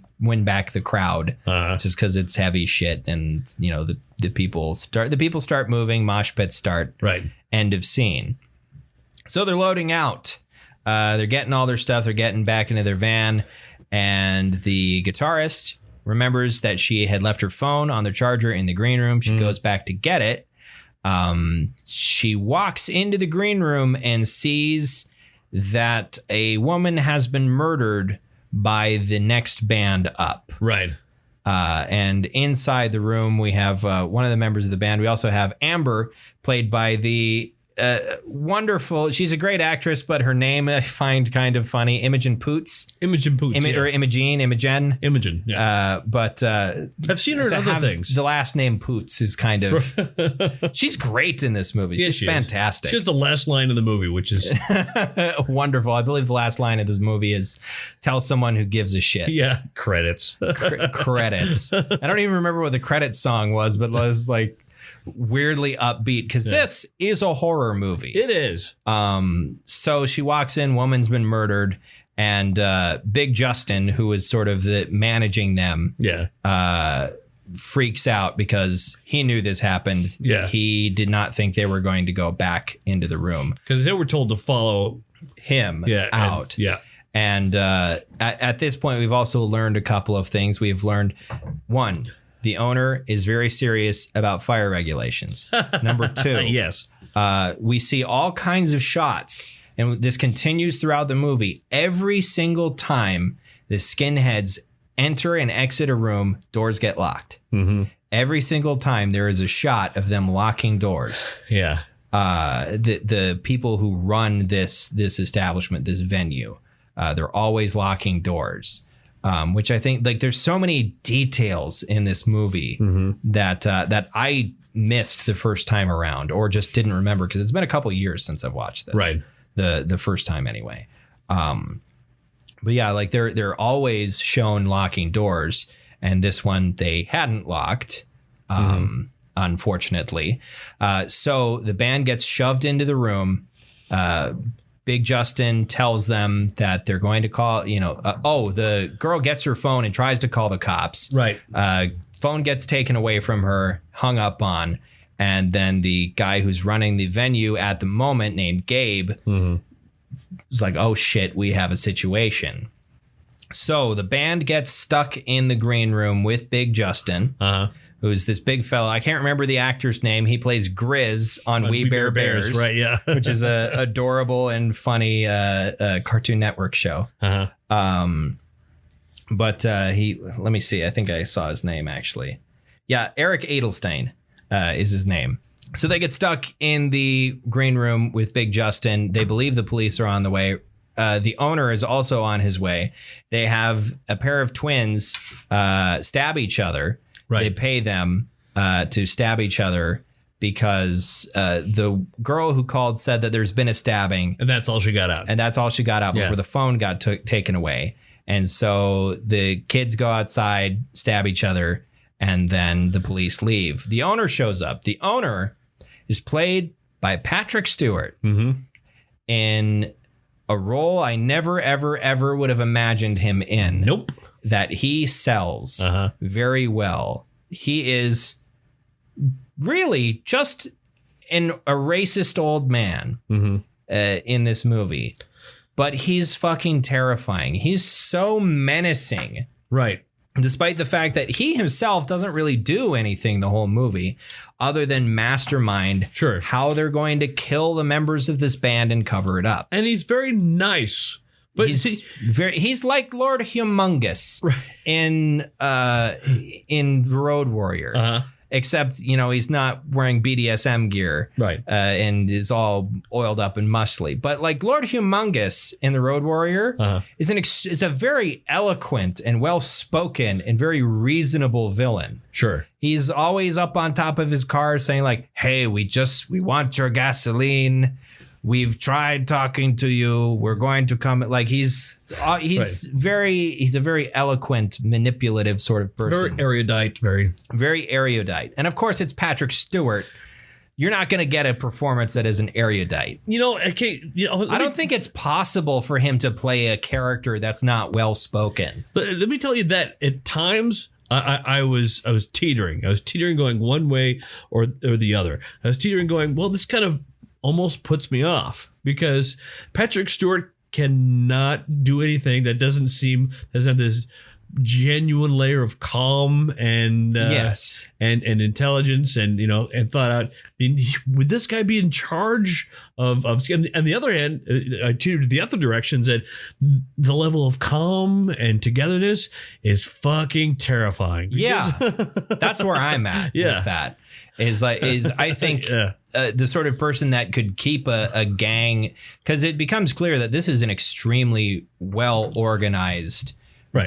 back the crowd, just because it's heavy shit. And the people start moving, mosh pits start. Right. End of scene. So they're loading out. They're getting all their stuff. They're getting back into their van, and the guitarist remembers that she had left her phone on the charger in the green room. She goes back to get it. She walks into the green room and sees that a woman has been murdered by the next band up. Right. And inside the room, we have one of the members of the band. We also have Amber, played by the wonderful. She's a great actress, but her name I find kind of funny. Imogen Poots. Or Imogen. Yeah. But I've seen her in other things. The last name Poots is kind of. She's great in this movie. She's fantastic. She has the last line of the movie, which is wonderful. I believe the last line of this movie is "Tell someone who gives a shit." Yeah, credits. Credits. I don't even remember what the credits song was, but it was like weirdly upbeat because this is a horror movie. It is. So she walks in, woman's been murdered, and Big Justin, who is sort of the managing them, freaks out because he knew this happened. Yeah. He did not think they were going to go back into the room because they were told to follow him out. And at this point, we've also learned a couple of things. We've learned, one, the owner is very serious about fire regulations. Number two, yes, we see all kinds of shots, and this continues throughout the movie. Every single time the skinheads enter and exit a room, doors get locked. Every single time there is a shot of them locking doors. Yeah. The people who run this establishment, this venue, they're always locking doors. Which I think, like, there's so many details in this movie that I missed the first time around, or just didn't remember because it's been a couple years since I've watched this. Right. The first time anyway. But yeah, like they're always shown locking doors, and this one they hadn't locked, unfortunately. So the band gets shoved into the room. Big Justin tells them that they're going to call, the girl gets her phone and tries to call the cops. Right. Phone gets taken away from her, hung up on. And then the guy who's running the venue at the moment, named Gabe, is like, oh, shit, we have a situation. So the band gets stuck in the green room with Big Justin, who's this big fella. I can't remember the actor's name. He plays Grizz on We Bare Bears. Right, yeah. Which is a adorable and funny Cartoon Network show. But let me see. I think I saw his name, actually. Yeah, Eric Edelstein is his name. So they get stuck in the green room with Big Justin. They believe the police are on the way. The owner is also on his way. They have a pair of twins stab each other. Right. They pay them to stab each other because the girl who called said that there's been a stabbing. And that's all she got out. Before the phone got taken away. And so the kids go outside, stab each other, and then the police leave. The owner shows up. The owner is played by Patrick Stewart in a role I never, ever, ever would have imagined him in. Nope. That he sells very well. He is really just a racist old man in this movie. But he's fucking terrifying. He's so menacing. Right. Despite the fact that he himself doesn't really do anything the whole movie other than mastermind how they're going to kill the members of this band and cover it up. And he's very nice. But he's like Lord Humongous in Road Warrior. Except, he's not wearing BDSM gear. Right. And is all oiled up and muscly. But like Lord Humongous in The Road Warrior is a very eloquent and well-spoken and very reasonable villain. Sure. He's always up on top of his car saying like, hey, we want your gasoline. We've tried talking to you. We're going to come. Like he's a very eloquent, manipulative sort of person. Very erudite. Very erudite. And of course, it's Patrick Stewart. You're not going to get a performance that is an erudite. I don't think it's possible for him to play a character that's not well spoken. Let me tell you that at times I was teetering. I was teetering going one way or the other. I was teetering going, well, this kind of almost puts me off because Patrick Stewart cannot do anything that doesn't have this genuine layer of calm and and intelligence and thought out. I mean, would this guy be in charge of and on the other hand, I teetered the other directions that the level of calm and togetherness is fucking terrifying. That's where I'm at with that. I think the sort of person that could keep a gang, because it becomes clear that this is an extremely well organized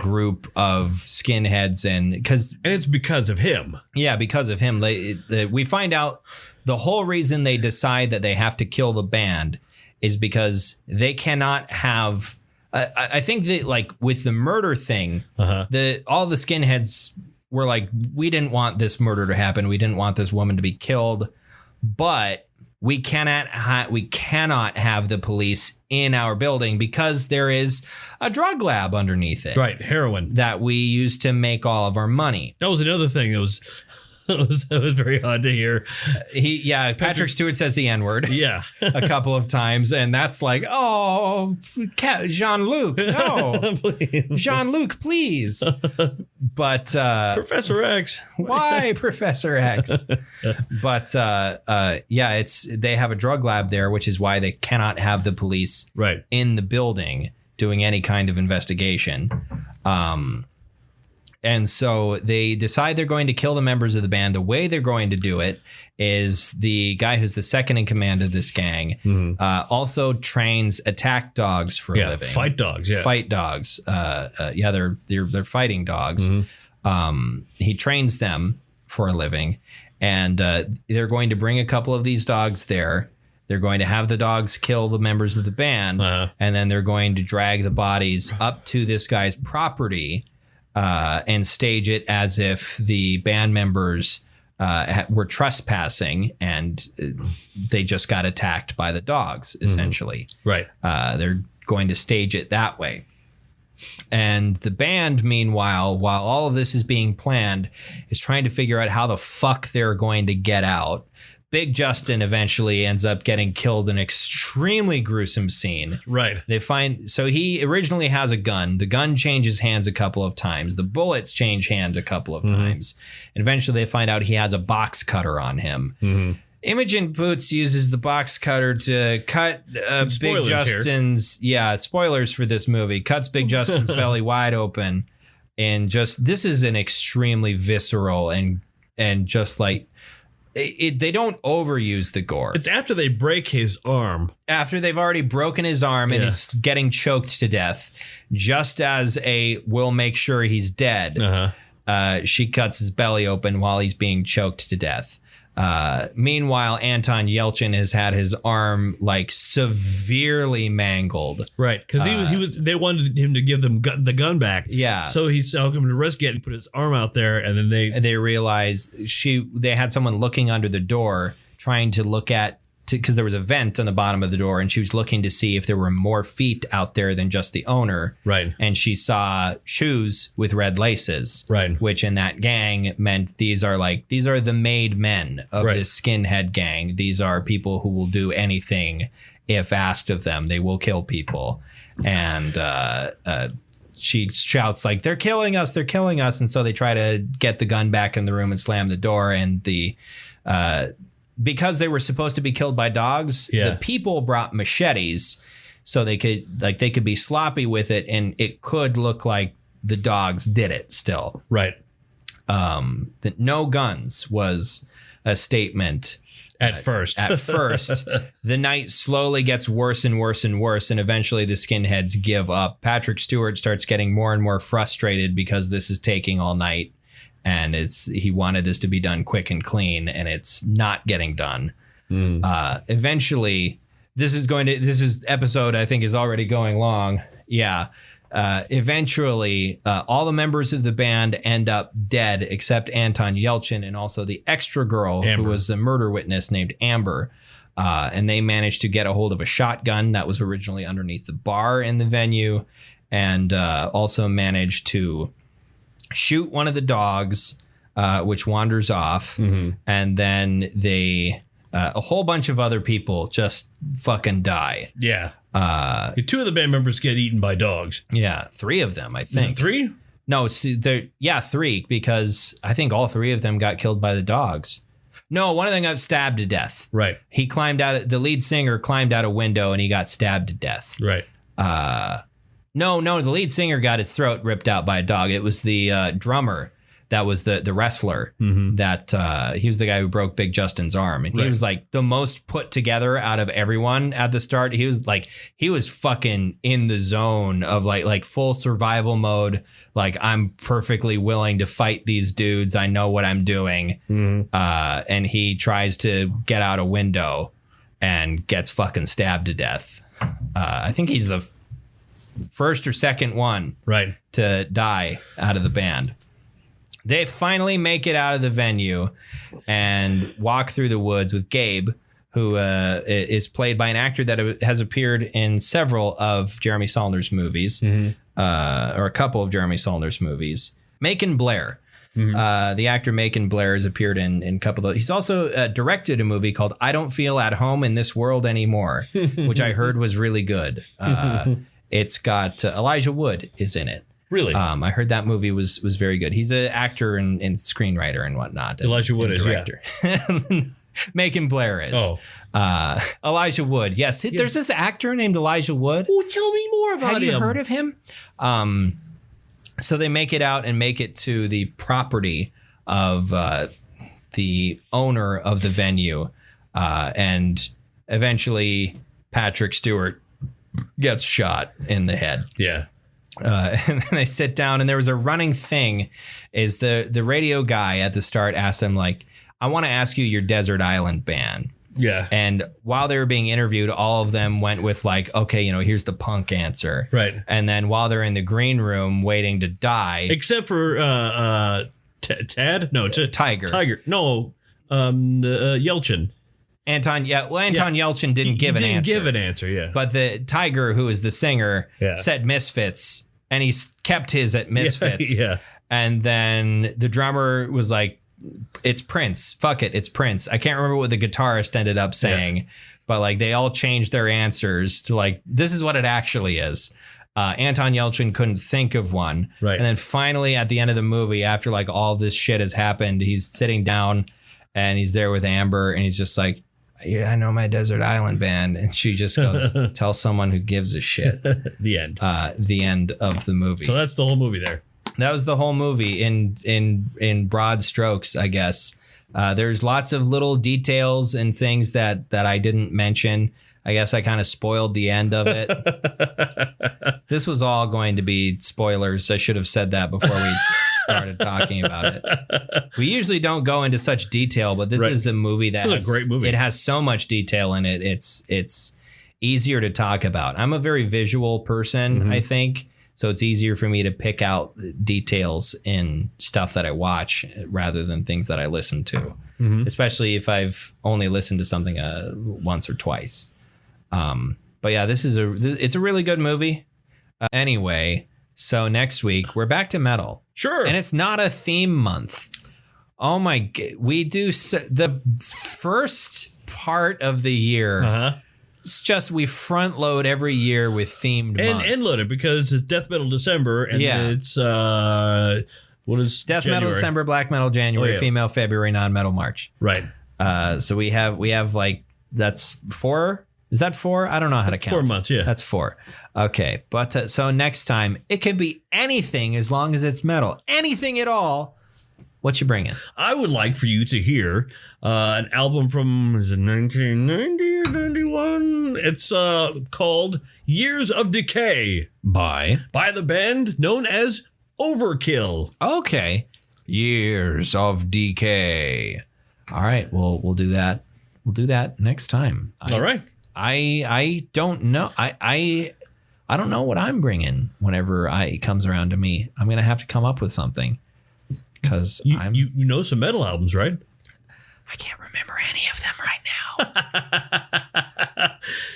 group of skinheads, and it's because of him. Yeah, because of him. We find out the whole reason they decide that they have to kill the band is because they cannot have. I think that like with the murder thing, all the skinheads were like, we didn't want this murder to happen. We didn't want this woman to be killed, but we cannot have the police in our building because there is a drug lab underneath it. Right. Heroin. That we use to make all of our money. That was another thing that was very odd to hear. Patrick Stewart says the N-word. Yeah. A couple of times. And that's like, oh, Jean-Luc, no. Jean-Luc, please. But Professor X. Why Professor X? But they have a drug lab there, which is why they cannot have the police in the building doing any kind of investigation. And so they decide they're going to kill the members of the band. The way they're going to do it is the guy who's the second in command of this gang also trains attack dogs for a living. Fight dogs. Yeah. Fight dogs. They're fighting dogs. He trains them for a living, and they're going to bring a couple of these dogs there. They're going to have the dogs kill the members of the band, and then they're going to drag the bodies up to this guy's property and stage it as if the band members were trespassing, and they just got attacked by the dogs, essentially. Right. They're going to stage it that way. And the band, meanwhile, while all of this is being planned, is trying to figure out how the fuck they're going to get out. Big Justin eventually ends up getting killed in an extremely gruesome scene. Right. So he originally has a gun. The gun changes hands a couple of times. The bullets change hands a couple of times. And eventually they find out he has a box cutter on him. Imogen Poots uses the box cutter to cut Big Justin's... Here. Yeah, spoilers for this movie. Cuts Big Justin's belly wide open. And this is an extremely visceral and just like... they don't overuse the gore. It's after they break his arm. After they've already broken his arm and he's getting choked to death, just as we'll make sure he's dead, she cuts his belly open while he's being choked to death. Meanwhile, Anton Yelchin has had his arm like severely mangled. Right, because he was. They wanted him to give them the gun back. Yeah. So he's helping him to rescue it and put his arm out there, and then they realized they had someone looking under the door trying to look at. Because there was a vent on the bottom of the door, and she was looking to see if there were more feet out there than just the owner. Right. And she saw shoes with red laces. Right. Which in that gang meant these are the made men of this skinhead gang. These are people who will do anything if asked of them. They will kill people. And she shouts like, "They're killing us! They're killing us!" And so they try to get the gun back in the room and slam the door. And because they were supposed to be killed by dogs, the people brought machetes so they could be sloppy with it, and it could look like the dogs did it still. Right. That no guns was a statement. At first. The night slowly gets worse and worse and worse, and eventually the skinheads give up. Patrick Stewart starts getting more and more frustrated because this is taking all night. And he wanted this to be done quick and clean, and it's not getting done. Eventually, this episode, I think, is already going long. Yeah. Eventually, all the members of the band end up dead except Anton Yelchin and also the extra girl Amber, who was a murder witness named Amber. And they managed to get a hold of a shotgun that was originally underneath the bar in the venue, and also managed to shoot one of the dogs, which wanders off, and then a whole bunch of other people just fucking die. Yeah. 2 of the band members get eaten by dogs. Yeah, 3 of them, I think. 3? No, 3, because I think all 3 of them got killed by the dogs. No, one of them got stabbed to death. Right. The lead singer climbed out a window and he got stabbed to death. Right. No, the lead singer got his throat ripped out by a dog. It was the drummer that was the wrestler that he was the guy who broke Big Justin's arm. And he was like the most put together out of everyone at the start. He was fucking in the zone of like full survival mode. Like, I'm perfectly willing to fight these dudes. I know what I'm doing. And he tries to get out a window and gets fucking stabbed to death. I think he's the first or second one to die out of the band. They finally make it out of the venue and walk through the woods with Gabe, who is played by an actor that has appeared in several of Jeremy Saulner's movies, or a couple of Jeremy Saulner's movies. Macon Blair. The actor Macon Blair has appeared in a couple of those. He's also directed a movie called I Don't Feel at Home in This World Anymore, which I heard was really good. It's got Elijah Wood is in it. Really? I heard that movie was very good. He's an actor and screenwriter and whatnot. Elijah Wood is, director. Yeah. Macon Blair is. Oh. Elijah Wood. Yes. There's this actor named Elijah Wood. Oh, tell me more about him. Have you heard of him? So they make it out and make it to the property of the owner of the venue. And eventually Patrick Stewart gets shot in the head. Yeah. And then they sit down, and there was a running thing is the radio guy at the start asked them, like, I want to ask you your desert island band. Yeah. And while they were being interviewed, all of them went with like, okay, here's the punk answer. Right. And then while they're in the green room waiting to die. Except for Tad? No, Tiger. Tiger. No, Yelchin. Anton Yelchin didn't give an answer. Give an answer, yeah. But the Tiger, who is the singer, said Misfits, and he kept his at Misfits. Yeah. And then the drummer was like, it's Prince. Fuck it, it's Prince. I can't remember what the guitarist ended up saying, but like they all changed their answers to like, this is what it actually is. Anton Yelchin couldn't think of one. Right. And then finally at the end of the movie, after like all this shit has happened, he's sitting down and he's there with Amber and he's just like, yeah, I know my Desert Island Band. And she just goes, tell someone who gives a shit. The end. The end of the movie. So that's the whole movie there. That was the whole movie in broad strokes, I guess. There's lots of little details and things that I didn't mention. I guess I kind of spoiled the end of it. This was all going to be spoilers. I should have said that before we started talking about it. We usually don't go into such detail, but this is a movie that has a great movie. It has so much detail in it. It's easier to talk about. I'm a very visual person, I think. So it's easier for me to pick out details in stuff that I watch rather than things that I listen to, especially if I've only listened to something once or twice. But yeah, it's a really good movie. Anyway, so next week we're back to metal. Sure. And it's not a theme month. Oh my God. We do the first part of the year. It's just we front load every year with themed months. And end load it because it's Death Metal December and it's what is Death January? Metal December, Black Metal January, Female February, Non-Metal March. Right. So we have like that's 4. Is that 4? I don't know how to count. 4 months, yeah. That's 4. Okay, but so next time it can be anything as long as it's metal, anything at all. What you bringing? I would like for you to hear an album from 1990 or 91. It's called Years of Decay by the band known as Overkill. Okay, Years of Decay. All right, we'll do that. We'll do that next time. All right. I don't know. I don't know what I'm bringing whenever it comes around to me. I'm gonna have to come up with something because you know some metal albums, right? I can't remember any of them right now.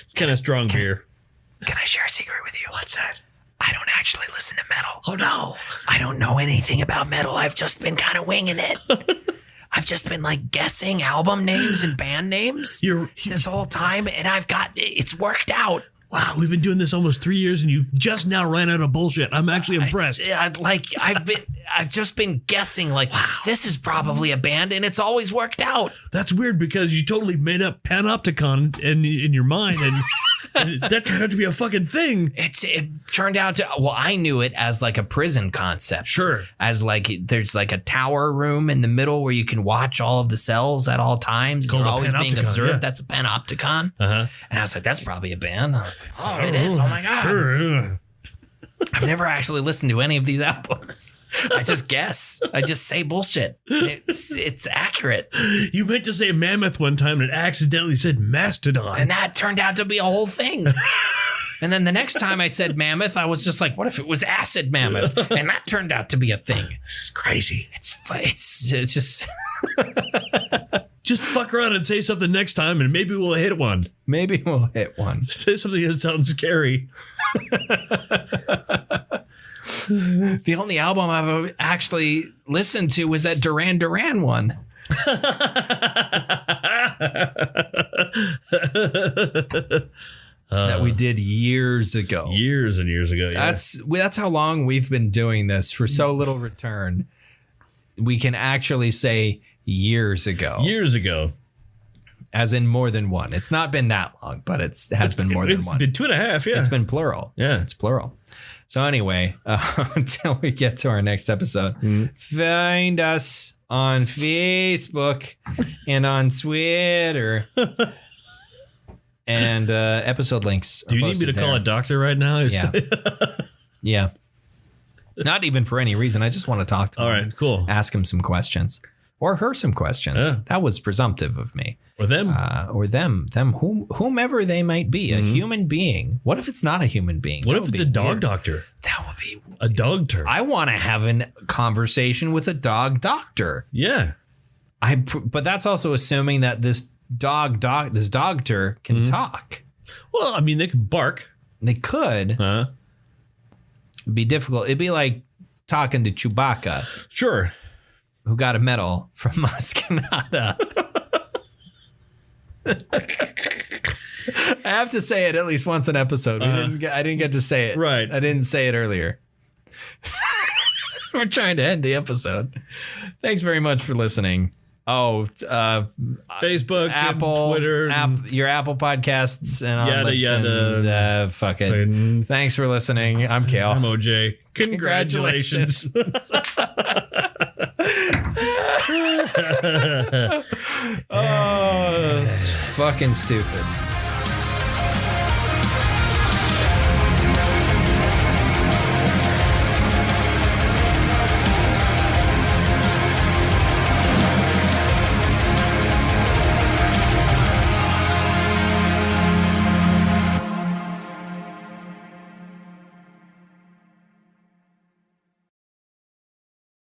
It's kind of strong beer. Can I share a secret with you? What's that? I don't actually listen to metal. Oh no! I don't know anything about metal. I've just been kind of winging it. I've just been like guessing album names and band names this whole time, and it's worked out. Wow, we've been doing this almost 3 years, and you've just now ran out of bullshit. I'm actually impressed. I've just been guessing. Like, wow, this is probably a band, and it's always worked out. That's weird because you totally made up Panopticon in your mind, and that turned out to be a fucking thing. It turned out to. Well, I knew it as like a prison concept. Sure. As like there's like a tower room in the middle where you can watch all of the cells at all times. You're always being observed. Yeah. That's a Panopticon. And I was like, that's probably a band. I was like, oh, it is. Oh my God. Sure. Yeah. I've never actually listened to any of these albums. I just guess. I just say bullshit. It's accurate. You meant to say Mammoth one time and accidentally said Mastodon. And that turned out to be a whole thing. And then the next time I said Mammoth, I was just like, what if it was Acid Mammoth? And that turned out to be a thing. This is crazy. It's just... Just fuck around and say something next time and maybe we'll hit one. Maybe we'll hit one. Say something that sounds scary. The only album I've actually listened to was that Duran Duran one. That we did years ago. Years and years ago, yeah. That's how long we've been doing this for so little return. We can actually say years ago. Years ago. As in more than one. It's not been that long, but it has been more than one. It's been 2.5, yeah. It's been plural. Yeah. It's plural. So anyway, until we get to our next episode, find us on Facebook and on Twitter. And episode links. Do you need me to call a doctor right now? Yeah. Yeah. Not even for any reason. I just want to talk to him. All right, cool. Ask him some questions. Or her some questions. Yeah. That was presumptive of me. Or them. Whomever they might be, a human being. What if it's not a human being? What if it's a dog doctor? That would be a dogter. I want to have a conversation with a dog doctor. Yeah. But that's also assuming that this dogter can talk. Well, I mean, they could bark. They could. It'd be difficult. It'd be like talking to Chewbacca. Sure. Who got a medal from Mascanada. I have to say it at least once an episode. I didn't get to say it. Right. I didn't say it earlier. We're trying to end the episode. Thanks very much for listening. Oh, Facebook, Apple, Twitter, your Apple Podcasts, and on yada yada. Fuck it. Thanks for listening. I'm Kale. I'm OJ. Congratulations. Oh, it's fucking stupid.